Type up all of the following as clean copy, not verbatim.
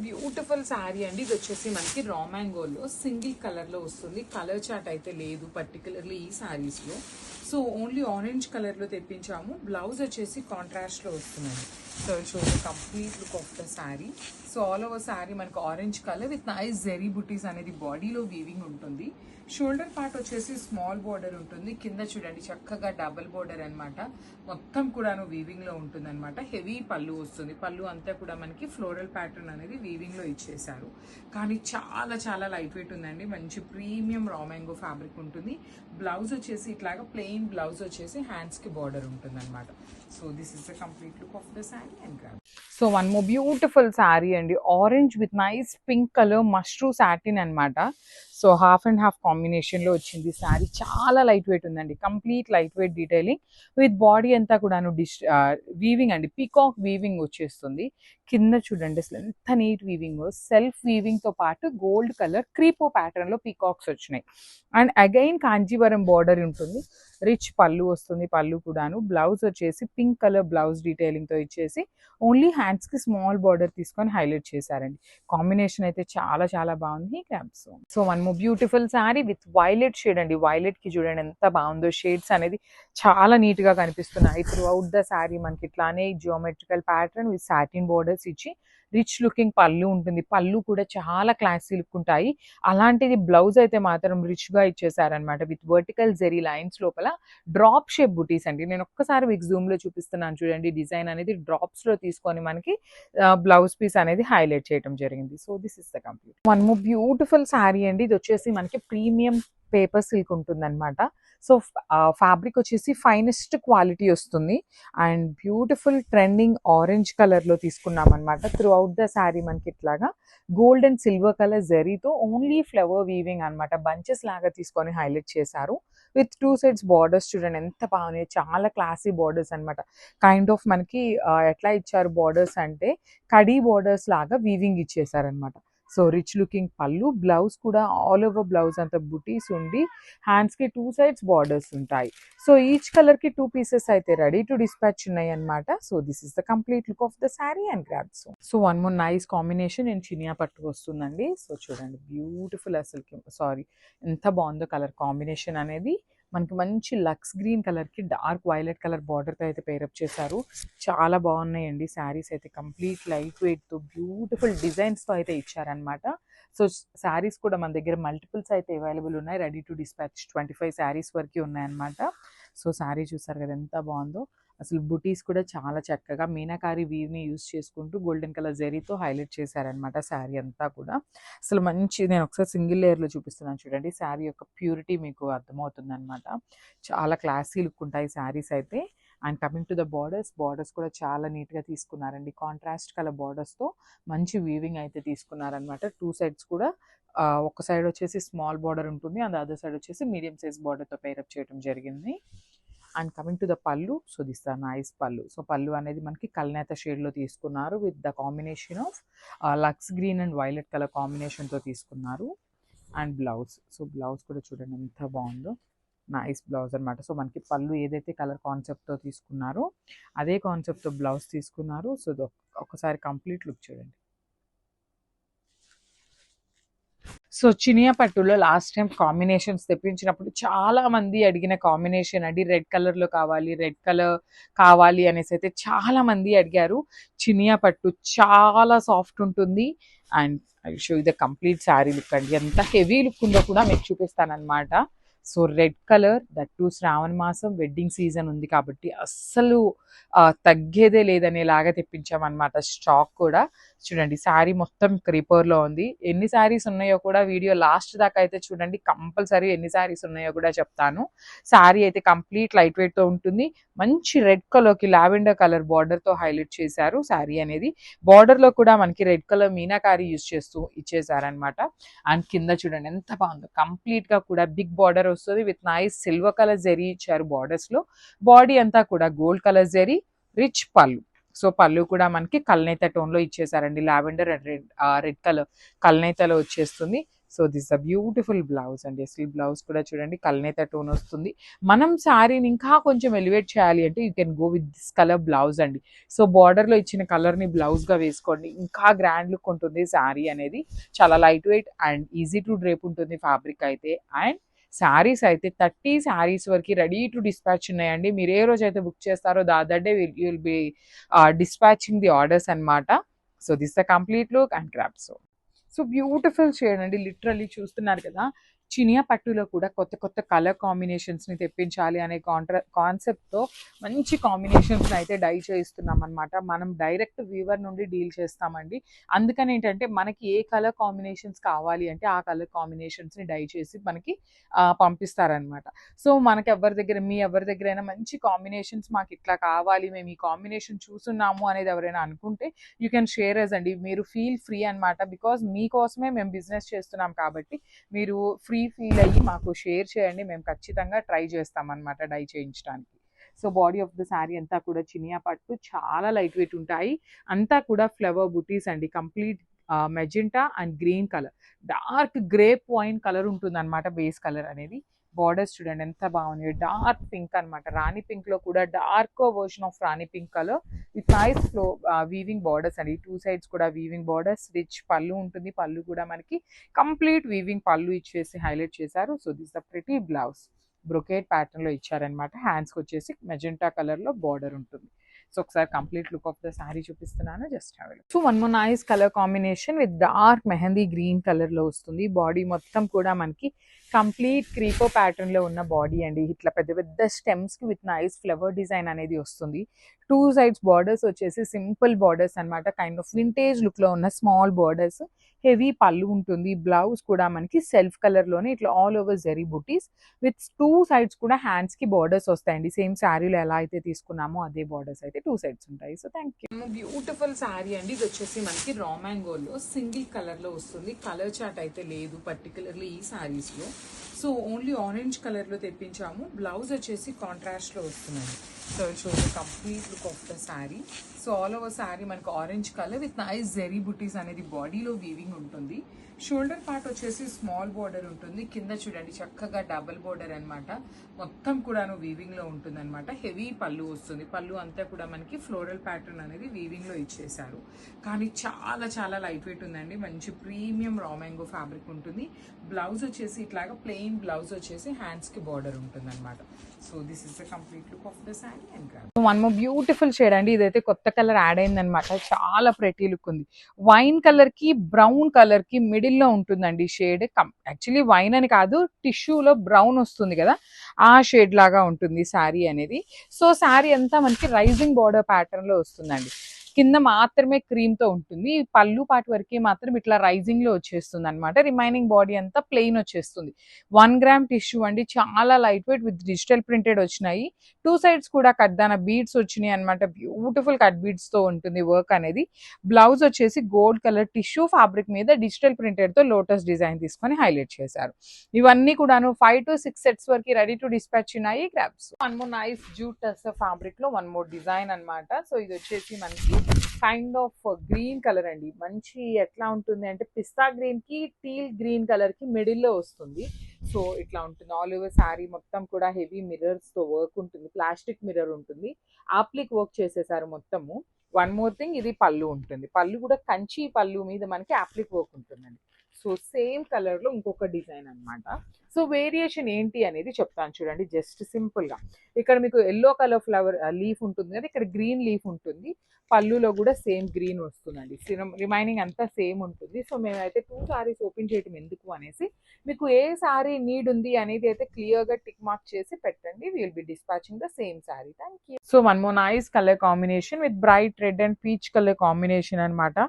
Beautiful sari అండి. ఇది వచ్చేసి మనకి రా మ్యాంగోలో సింగిల్ కలర్ లో వస్తుంది. కలర్ చార్ట్ అయితే లేదు పర్టికులర్లీ ఈ శారీస్ లో. సో ఓన్లీ ఆరెంజ్ కలర్ లో తెప్పించాము. బ్లౌజ్ వచ్చేసి కాంట్రాస్ట్ లో వస్తుందండి. So shows complete look of the sari. So all over sari మనకి orange colour with nice zari బుటీస్ అనేది బాడీలో వీవింగ్ ఉంటుంది. షోల్డర్ పార్ట్ వచ్చేసి స్మాల్ బోర్డర్ ఉంటుంది. కింద చూడండి చక్కగా డబుల్ బోర్డర్ అనమాట. మొత్తం కూడాను వీవింగ్ లో ఉంటుంది అనమాట. హెవీ పళ్ళు వస్తుంది. పళ్ళు అంతా కూడా మనకి ఫ్లోరల్ ప్యాటర్న్ అనేది వీవింగ్ లో ఇచ్చేసారు. కానీ చాలా చాలా లైట్ వెయిట్ ఉందండి. మంచి ప్రీమియం రా మ్యాంగో ఫ్యాబ్రిక్ ఉంటుంది. బ్లౌజ్ వచ్చేసి ఇట్లాగా ప్లెయిన్ బ్లౌజ్ వచ్చేసి హ్యాండ్స్ కి బార్డర్ ఉంటుంది అనమాట. So this is the complete look of the sari and gram. So one more beautiful sari అండి. Orange with nice pink colour mashru satin అనమాట. So half and half combination లో వచ్చింది శారీ. చాలా లైట్ వెయిట్ ఉందండి. Complete light weight detailing with body అంతా కూడాను weaving అండి. Peacock weaving వచ్చేస్తుంది. కింద చూడండి అసలు ఎంత నీట్ వీవింగ్. సెల్ఫ్ వీవింగ్ తో పాటు గోల్డ్ కలర్ క్రీపో ప్యాటర్న్ లో పీకాక్స్ వచ్చినాయి. అండ్ అగైన్ కాంజీవరం బార్డర్ ఉంటుంది. రిచ్ పళ్ళు వస్తుంది. పళ్ళు కూడాను. బ్లౌజ్ వచ్చేసి పింక్ కలర్ బ్లౌజ్ డీటెయిలింగ్ తో ఇచ్చేసి ఓన్లీ హ్యాండ్స్ కి స్మాల్ బార్డర్ తీసుకొని హైలైట్ చేశారండి. కాంబినేషన్ అయితే చాలా చాలా బాగుంది. So one more beautiful sari with violet shade అండి. వైలెట్ కి చూడండి ఎంత బాగుందో. షేడ్స్ అనేది చాలా నీట్ గా కనిపిస్తున్నాయి. త్రూ అవుట్ ద శారీ మనకి ఇట్లానే geometrical pattern with satin borders ఇచ్చి రిచ్ లుకింగ్ పళ్ళు ఉంటుంది. పళ్ళు కూడా చాలా క్లాసీ లుక్ ఉంటాయి. అలాంటిది బ్లౌజ్ అయితే మాత్రం రిచ్ గా ఇచ్చేసారనమాట. విత్ వర్టికల్ జెరీ లైన్స్ లోపల డ్రాప్ షేప్ బుటీస్ అండి. నేను ఒక్కసారి మీకు జూమ్ లో చూపిస్తున్నాను చూడండి. డిజైన్ అనేది డ్రాప్స్ లో తీసుకొని మనకి బ్లౌజ్ పీస్ అనేది హైలైట్ చేయడం జరిగింది. So this is the complete. One more beautiful sari అండి. ఇది వచ్చేసి మనకి ప్రీమియం పేపర్ సిల్క్ ఉంటుంది అనమాట. సో ఫ్యాబ్రిక్ వచ్చేసి ఫైనెస్ట్ క్వాలిటీ వస్తుంది. And beautiful trending orange colour లో తీసుకున్నాం అనమాట. త్రూ అవుట్ ద శారీ మనకి ఇట్లాగా గోల్డ్ అండ్ సిల్వర్ కలర్ జరీతో ఓన్లీ ఫ్లవర్ వీవింగ్ అనమాట. బంచెస్ లాగా తీసుకొని హైలైట్ చేశారు. విత్ టూ సైడ్స్ బార్డర్స్ చూడండి ఎంత బాగున్నాయి. చాలా క్లాసీ బార్డర్స్ అనమాట. కైండ్ ఆఫ్ మనకి ఎట్లా ఇచ్చారు బార్డర్స్ అంటే కడీ బార్డర్స్ లాగా వీవింగ్ ఇచ్చేసారనమాట. సో రిచ్ లుకింగ్ పళ్ళు. బ్లౌజ్ కూడా ఆల్ ఓవర్ బ్లౌజ్ అంతా బుటీస్ ఉండి హ్యాండ్స్ కి టూ సైడ్స్ బార్డర్స్ ఉంటాయి. సో ఈచ్ కలర్ కి 2 పీసెస్ అయితే రెడీ టు డిస్పాచ్ ఉన్నాయి అనమాట. So this is the complete look of the sari and grab. So one more nice combination and Chiniya పట్టు వస్తుందండి. సో చూడండి బ్యూటిఫుల్ అసలు సారీ ఎంత బాగుందో కలర్ కాంబినేషన్ అనేది. మనకి మంచి లక్స్ గ్రీన్ కలర్ కి డార్క్ వైలెట్ కలర్ బార్డర్ తో అయితే పేరప్ చేశారు. చాలా బాగున్నాయండి శారీస్ అయితే. కంప్లీట్ లైట్ వెయిట్ తో బ్యూటిఫుల్ డిజైన్స్ తో అయితే ఇచ్చారనమాట. సో శారీస్ కూడా మన దగ్గర మల్టిపుల్స్ అయితే అవైలబుల్ ఉన్నాయి. రెడీ టు డిస్పాచ్ 25 శారీస్ వరకు ఉన్నాయన్నమాట. సో శారీ చూసారు కదా ఎంత బాగుందో. అసలు బుటీస్ కూడా చాలా చక్కగా మీనాకారి వీవ్ని యూస్ చేసుకుంటూ గోల్డెన్ కలర్ జరీతో హైలైట్ చేశారనమాట శారీ అంతా కూడా. అసలు మంచి నేను ఒకసారి సింగిల్ లేయర్లో చూపిస్తున్నాను చూడండి. శారీ యొక్క ప్యూరిటీ మీకు అర్థమవుతుంది అనమాట. చాలా క్లాసీ లుక్ ఉంటాయి శారీస్ అయితే. And coming to the borders కూడా చాలా నీట్గా తీసుకున్నారండి. కాంట్రాస్ట్ కలర్ బార్డర్స్తో మంచి వీవింగ్ అయితే తీసుకున్నారనమాట. టూ సైడ్స్ కూడా ఒక సైడ్ వచ్చేసి స్మాల్ బార్డర్ ఉంటుంది. అండ్ అదర్ సైడ్ వచ్చేసి మీడియం సైజ్ బార్డర్తో పేరప్ చేయడం జరిగింది. And coming to the pallu. So this the nice pallu. So పళ్ళు అనేది మనకి కల్నేత షేడ్లో తీసుకున్నారు. With the combination of lux green and violet colour కాంబినేషన్తో తీసుకున్నారు. And blouse. సో బ్లౌజ్ కూడా చూడండి ఎంత బాగుందో. నైస్ బ్లౌజ్ అనమాట. సో మనకి పళ్ళు ఏదైతే కలర్ కాన్సెప్ట్తో తీసుకున్నారో అదే కాన్సెప్ట్తో బ్లౌజ్ తీసుకున్నారు. సో ఒకసారి కంప్లీట్ లుక్ చూడండి. సో చినియా పట్టులో లాస్ట్ టైం కాంబినేషన్స్ తెప్పించినప్పుడు చాలా మంది అడిగిన కాంబినేషన్ అండి. రెడ్ కలర్లో కావాలి, రెడ్ కలర్ కావాలి అనేసి అయితే చాలా మంది అడిగారు. చినియా పట్టు చాలా సాఫ్ట్ ఉంటుంది. And I show the complete sari look అండి. ఎంత హెవీ లుక్ ఉందో కూడా మీకు చూపిస్తానమాట. So red colour that to Shravana మాసం వెడ్డింగ్ సీజన్ ఉంది కాబట్టి అస్సలు తగ్గేదే లేదనేలాగా తెప్పించామన్నమాట. స్టాక్ కూడా చూడండి. శారీ మొత్తం క్రీపర్లో ఉంది. ఎన్ని శారీస్ ఉన్నాయో కూడా వీడియో లాస్ట్ దాకా అయితే చూడండి. కంపల్సరీ ఎన్ని శారీస్ ఉన్నాయో కూడా చెప్తాను. శారీ అయితే కంప్లీట్ లైట్ వెయిట్తో ఉంటుంది. మంచి రెడ్ కలర్కి లావెండర్ కలర్ బార్డర్తో హైలైట్ చేశారు శారీ అనేది. బార్డర్లో కూడా మనకి రెడ్ కలర్ మీనాకారి యూజ్ చేస్తూ ఇచ్చేసారనమాట. అండ్ కింద చూడండి ఎంత బాగుందో. కంప్లీట్గా కూడా బిగ్ బార్డర్ వస్తుంది. With nice silver colour zari ఇచ్చారు బార్డర్స్లో. బాడీ అంతా కూడా గోల్డ్ కలర్ జరీ, రిచ్ పళ్ళు. సో పళ్ళు కూడా మనకి కల్నేత టోన్ లో ఇచ్చేసారండి, లావెండర్ అండ్ రెడ్ కలర్ కల్నేతలో వచ్చేస్తుంది. So this a beautiful blouse అండి. అసలు బ్లౌజ్ కూడా చూడండి కల్నేత టోన్ వస్తుంది. మనం శారీని ఇంకా కొంచెం ఎలివేట్ చేయాలి అంటే you can go with this colour blouse అండి. సో బార్డర్ లో ఇచ్చిన కలర్ ని బ్లౌజ్ గా వేసుకోండి, ఇంకా గ్రాండ్ లుక్ ఉంటుంది శారీ అనేది. చాలా light wait and easy to drape ఉంటుంది ఫ్యాబ్రిక్ అయితే. అండ్ శారీస్ అయితే 30 శారీస్ వరకు రెడీ టు డిస్పాచ్ ఉన్నాయండి. మీరు ఏ రోజు అయితే బుక్ చేస్తారో that day will be dispatching the orders అన్నమాట. So this the complete look and craft. So beautiful shade అండి, లిటరల్లీ చూస్తున్నారు కదా. చినియా పట్టులో కూడా కొత్త కొత్త కలర్ కాంబినేషన్స్ని తెప్పించాలి అనే కాన్సెప్ట్తో మంచి కాంబినేషన్స్ని అయితే డై చేయిస్తున్నాం అనమాట. మనం డైరెక్ట్ వీవర్ నుండి డీల్ చేస్తామండి. అందుకని ఏంటంటే మనకి ఏ కలర్ కాంబినేషన్స్ కావాలి అంటే ఆ కలర్ కాంబినేషన్స్ని డై చేసి మనకి పంపిస్తారనమాట. సో మనకి ఎవరి దగ్గరైనా మంచి కాంబినేషన్స్ మాకు ఇట్లా కావాలి, మేము ఈ కాంబినేషన్ చూస్తున్నాము అనేది ఎవరైనా అనుకుంటే యూ కెన్ షేర్ అస్ అండి. మీరు ఫీల్ ఫ్రీ అనమాట, బికాజ్ మీకోసమే మేము బిజినెస్ చేస్తున్నాం కాబట్టి మీరు ఫ్రీ ఫీల్ అయ్యి మాకు షేర్ చేయండి, మేము ఖచ్చితంగా ట్రై చేస్తాం అనమాట డై చేయించడానికి. So body of the sari అంతా కూడా చినియా పట్టు, చాలా లైట్ వెయిట్ ఉంటాయి. అంతా కూడా ఫ్లవర్ బుటీస్ అండి, complete magenta and green colour, dark grape wine colour ఉంటుంది అనమాట బేస్ కలర్ అనేది. బార్డర్స్ చూడండి ఎంత బాగుంది, డార్క్ పింక్ అనమాట. రాణి పింక్ లో కూడా dark version of Rani pink colour with nice flow weaving borders అండి. 2 sides కూడా వీవింగ్ బార్డర్స్, రిచ్ పళ్ళు ఉంటుంది. పళ్ళు కూడా మనకి కంప్లీట్ వీవింగ్ పళ్ళు ఇచ్చేసి హైలైట్ చేశారు. So this the pretty blouse brocade pattern లో ఇచ్చారనమాట. హ్యాండ్స్కి వచ్చేసి మెజెంటా కలర్ లో బార్డర్ ఉంటుంది. సో ఒకసారి complete look of the sari చూపిస్తున్నాను, just have it. So one more nice colour combination with dark mehndi green colour లో వస్తుంది. బాడీ మొత్తం కూడా మనకి కంప్లీట్ క్రీపో ప్యాటర్న్ లో ఉన్న బాడీ అండి. ఇట్లా పెద్ద పెద్ద స్టెమ్స్ కి విత్ నైస్ ఫ్లవర్ డిజైన్ అనేది వస్తుంది. 2 sides బార్డర్స్ వచ్చేసి సింపుల్ బార్డర్స్ అనమాట, కైండ్ ఆఫ్ వింటేజ్ లుక్ లో ఉన్న స్మాల్ బార్డర్స్. హెవీ పళ్ళు ఉంటుంది. బ్లౌజ్ కూడా మనకి సెల్ఫ్ కలర్ లోనే ఇట్లా all over zari buttis with 2 sides కూడా హ్యాండ్స్ కి బార్డర్స్ వస్తాయండి. సేమ్ శారీలో ఎలా అయితే తీసుకున్నామో అదే బార్డర్స్ అయితే 2 sides ఉంటాయి. So thank you. Beautiful sari అండి. ఇది వచ్చేసి మనకి రా మ్యాంగోలో సింగిల్ కలర్ లో వస్తుంది. కలర్ చాట్ అయితే లేదు పర్టికులర్లీ ఈ శారీస్ లో. సో ఓన్లీ ఆరెంజ్ కలర్ లో తెప్పించాము. బ్లౌజ్ వచ్చేసి కాంట్రాస్ట్ లో వస్తుందండి. So show the complete look of the sari. So all over sari మనకి orange colour with nice zari బుటీస్ అనేది బాడీలో వీవింగ్ ఉంటుంది. షోల్డర్ పార్ట్ వచ్చేసి స్మాల్ బార్డర్ ఉంటుంది. కింద చూడండి చక్కగా డబుల్ బార్డర్ అనమాట. మొత్తం కూడాను వీవింగ్ లో ఉంటుంది అనమాట. హెవీ పళ్ళు వస్తుంది. పళ్ళు అంతా కూడా మనకి ఫ్లోరల్ ప్యాటర్న్ అనేది వీవింగ్ లో ఇచ్చేసారు. కానీ చాలా చాలా లైట్ వెయిట్ ఉందండి. మంచి ప్రీమియం రా మ్యాంగో ఫ్యాబ్రిక్ ఉంటుంది. బ్లౌజ్ వచ్చేసి ఇట్లాగా ప్లెయిన్ బ్లౌజ్ వచ్చేసి హ్యాండ్స్ కి బార్డర్ ఉంటుంది అనమాట. So this is the complete look of the sari and graph. One more beautiful shade అండి. ఇదైతే కొత్త కలర్ యాడ్ అయిందనమాట. చాలా ప్రెటీ లుక్ ఉంది. వైన్ కలర్ కి బ్రౌన్ కలర్ కి మిడిల్ లో ఉంటుందండి షేడ్. యాక్చువల్లీ వైన్ అని కాదు, టిష్యూలో బ్రౌన్ వస్తుంది కదా, ఆ షేడ్ లాగా ఉంటుంది శారీ అనేది. సో శారీ అంతా మనకి రైజింగ్ బార్డర్ ప్యాటర్న్ లో వస్తుందండి. కింద మాత్రమే క్రీమ్ తో ఉంటుంది. పళ్ళు పాటు వరకే మాత్రం ఇట్లా రైజింగ్ లో వచ్చేస్తుంది అనమాట. రిమైనింగ్ బాడీ అంతా ప్లెయిన్ వచ్చేస్తుంది. 1 gram టిష్యూ అండి, చాలా light wait with digital printed వచ్చినాయి. 2 sides కూడా కడ్దాన బీడ్స్ వచ్చినాయి అనమాట. బ్యూటిఫుల్ కట్ బీడ్స్ తో ఉంటుంది వర్క్ అనేది. బ్లౌజ్ వచ్చేసి గోల్డ్ కలర్ టిష్యూ ఫ్యాబ్రిక్ మీద డిజిటల్ ప్రింటెడ్ తో లోటస్ డిజైన్ తీసుకొని హైలైట్ చేశారు. ఇవన్నీ కూడాను 5 to 6 sets వరకు రెడీ టు డిస్పాచ్ ఉన్నాయి. Grasp one more nice jute tussar fabric లో వన్ మోర్ డిజైన్ అనమాట. సో ఇది వచ్చేసి మనకి కైండ్ ఆఫ్ గ్రీన్ కలర్ అండి. మంచి ఎట్లా ఉంటుంది అంటే పిస్తా గ్రీన్ కి టీల్ గ్రీన్ కలర్ కి మిడిల్ లో వస్తుంది. సో ఇట్లా ఉంటుంది. ఆల్ ఓవర్ శారీ మొత్తం కూడా హెవీ మిర్రర్స్ తో వర్క్ ఉంటుంది. ప్లాస్టిక్ మిర్రర్ ఉంటుంది. ఆప్లిక్ వర్క్ చేసేసారు మొత్తము. వన్ మోర్ థింగ్, ఇది పళ్ళు ఉంటుంది. పళ్ళు కూడా కంచి పళ్ళు మీద మనకి ఆప్లిక్ వర్క్ ఉంటుందండి. సో సేమ్ కలర్ లో ఇంకొక డిజైన్ అనమాట. సో వేరియేషన్ ఏంటి అనేది చెప్తాను చూడండి. జస్ట్ సింపుల్ గా ఇక్కడ మీకు ఎల్లో కలర్ ఫ్లవర్ లీఫ్ ఉంటుంది కదా, ఇక్కడ గ్రీన్ లీఫ్ ఉంటుంది. పళ్ళులో కూడా సేమ్ గ్రీన్ వస్తుందండి. రిమైనింగ్ అంతా సేమ్ ఉంటుంది. సో మేమైతే 2 sarees ఓపెన్ చేయడం ఎందుకు అనేసి మీకు ఏ శారీ నీడ్ ఉంది అనేది అయితే క్లియర్ గా టిక్ మార్క్ చేసి పెట్టండి. Will be dispatching the same sari. Thank you. So one more nice colour combination with bright red and peach colour combination అనమాట.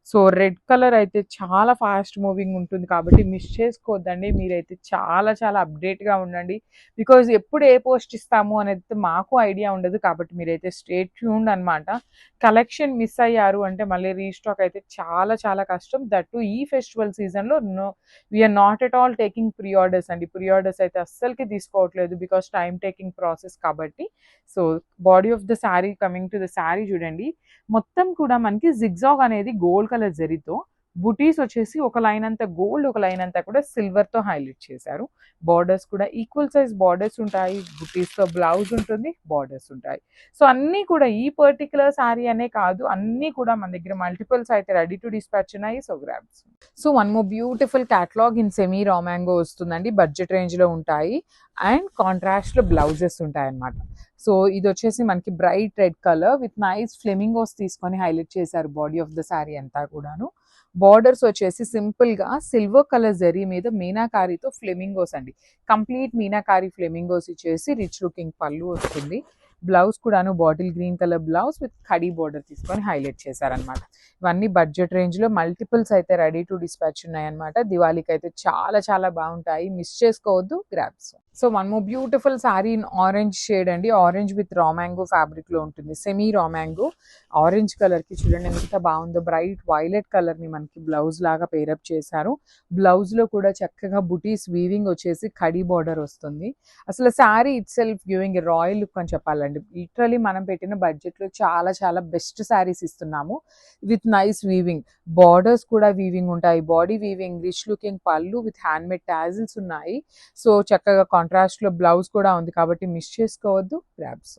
సో రెడ్ కలర్ అయితే చాలా ఫాస్ట్ మూవింగ్ ఉంటుంది కాబట్టి మిస్ చేసుకోవద్దండి. మీరైతే చాలా చాలా అప్డేట్గా ఉండండి. బికాజ్ ఎప్పుడు ఏ పోస్ట్ ఇస్తాము అనేది మాకు ఐడియా ఉండదు కాబట్టి మీరైతే స్టే ట్యూన్డ్ అనమాట. కలెక్షన్ మిస్ అయ్యారు అంటే మళ్ళీ రీస్టాక్ అయితే చాలా చాలా కష్టం. దట్టు ఈ ఫెస్టివల్ సీజన్లో we are not at all taking pre orders అండి. ప్రీ ఆర్డర్స్ అయితే అస్సలకి తీసుకోవట్లేదు బికాస్ టైం టేకింగ్ ప్రాసెస్ కాబట్టి. So body of the sari, coming to the sari చూడండి, మొత్తం కూడా మనకి జిగ్జాగ్ అనేది గోల్డ్ కలర్ జరీతో, బుటీస్ వచ్చేసి ఒక లైన్ అంతా గోల్డ్, ఒక లైన్ అంతా కూడా సిల్వర్ తో హైలైట్ చేశారు. బార్డర్స్ కూడా ఈక్వల్ సైజ్ బార్డర్స్ ఉంటాయి. బుటీస్ తో బ్లౌజ్ ఉంటుంది, బార్డర్స్ ఉంటాయి. సో అన్నీ కూడా ఈ పర్టికులర్ శారీ అనే కాదు, అన్నీ కూడా మన దగ్గర మల్టిపుల్స్ అయితే రెడీ టు డిస్పాచ్ ఉన్నాయి. So grabs. So one more beautiful catalogue in semi raw mango వస్తుందండి. బడ్జెట్ రేంజ్ లో ఉంటాయి అండ్ కాంట్రాస్ట్ లో బ్లౌజెస్ ఉంటాయి అన్నమాట. సో ఇది వచ్చేసి మనకి bright red colour with nice flamingos తీసుకొని హైలైట్ చేశారు బాడీ ఆఫ్ ద శారీ అంతా కూడాను. బార్డర్స్ వచ్చేసి సింపుల్ గా సిల్వర్ కలర్ జరీ మీద మీనాకారీతో ఫ్లెమింగోస్ అండి. కంప్లీట్ మీనాకారీ ఫ్లెమింగోస్ ఇచ్చేసి రిచ్ లుకింగ్ పళ్ళు వస్తుంది. బ్లౌజ్ కూడాను bottle green colour blouse with కడీ బార్డర్ తీసుకొని హైలైట్ చేశారనమాట. ఇవన్నీ బడ్జెట్ రేంజ్ లో మల్టిపుల్స్ అయితే రెడీ టు డిస్పాచ్ ఉన్నాయన్నమాట. దివాళీకి అయితే చాలా చాలా బాగుంటాయి, మిస్ చేసుకోవద్దు, grabs. So one more beautiful sari in orange shade అండి. Orange with raw mango fabric లో ఉంటుంది. Semi raw mango orange colour కి చూడండి ఎంత బాగుందో. బ్రైట్ వైలెట్ కలర్ ని మనకి బ్లౌజ్ లాగా పేరప్ చేశారు. బ్లౌజ్ లో కూడా చక్కగా బుటీస్ వీవింగ్ వచ్చేసి కడీ బార్డర్ వస్తుంది. అసలు sari it self giving royal look అని చెప్పాలండి. లిటరలీ మనం పెట్టిన బడ్జెట్ లో చాలా చాలా బెస్ట్ శారీస్ ఇస్తున్నాము విత్ నైస్ వీవింగ్. బార్డర్స్ కూడా వీవింగ్ ఉంటాయి, బాడీ వీవింగ్, రిచ్ లుకింగ్ పళ్ళు విత్ హ్యాండ్ మేడ్ టాజిల్స్ ఉన్నాయి. సో చక్కగా కాంట్రాస్ట్ లో బ్లౌజ్ కూడా ఉంది కాబట్టి మిస్ చేసుకోవద్దు, గ్రాబ్స్.